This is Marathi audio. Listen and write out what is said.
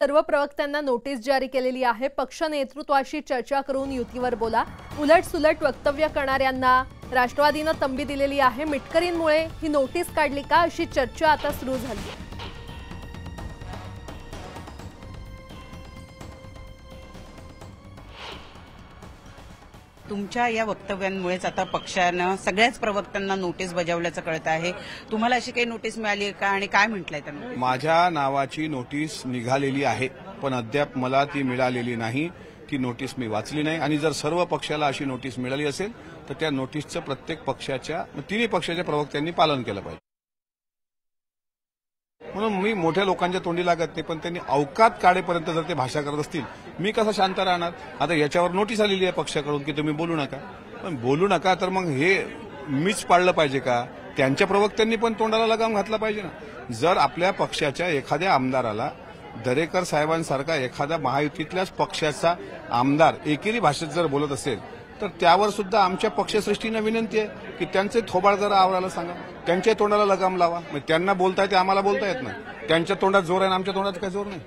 सर्व प्रवक्त्यांना नोटीस जारी केलेली आहे। पक्ष नेतृत्वाशी चर्चा करून युतीवर बोला। उलटसुलट वक्तव्य करणाऱ्यांना राष्ट्रवादीने तंबी दिलेली आहे। मिटकरींमुळे ही नोटीस काढली का अशी चर्चा आता सुरू झाली आहे। तुमच्या या वक्तव्यांमुळेच आता पक्षानं सगळ्याच प्रवक्त्यांना नोटीस बजावल्याचं कळत आहे। तुम्हाला अशी काही नोटीस मिळाली आहे का आणि काय म्हटलंय त्यांनी? माझ्या नावाची नोटीस निघालेली आहे, पण अद्याप मला ती मिळालेली नाही। ती नोटीस मी वाचली नाही आणि जर सर्व पक्षाला अशी नोटीस मिळाली असेल तर त्या नोटीसचं प्रत्येक पक्षाच्या तिन्ही पक्षाच्या प्रवक्त्यांनी पालन केलं पाहिजे। म्हणून मी मोठ्या लोकांच्या तोंडी लागत नाही, पण त्यांनी अवकात काढेपर्यंत जर ते भाषा करत असतील मी कसं शांत राहणार। आता याच्यावर नोटीस आलेली आहे पक्षाकडून की तुम्ही बोलू नका, पण बोलू नका तर मग हे मीच पाळलं पाहिजे का? त्यांच्या प्रवक्त्यांनी पण तोंडाला लगाम घातला पाहिजे ना। जर आपल्या पक्षाच्या एखाद्या आमदाराला दरेकर साहेबांसारखा एखादा महायुतीतल्याच पक्षाचा आमदार एकेरी भाषेत जर बोलत असेल तर त्यावर सुद्धा आमच्या पक्षश्रेष्ठींना विनंती आहे की त्यांचे थोबाड जरा आवरायला सांगा, त्यांच्या तोंडाला लगाम लावा। त्यांना बोलता येते, आम्हाला बोलता येत नाही। त्यांच्या तोंडात जोर आहे आणि आमच्या तोंडात काही जोर नाही।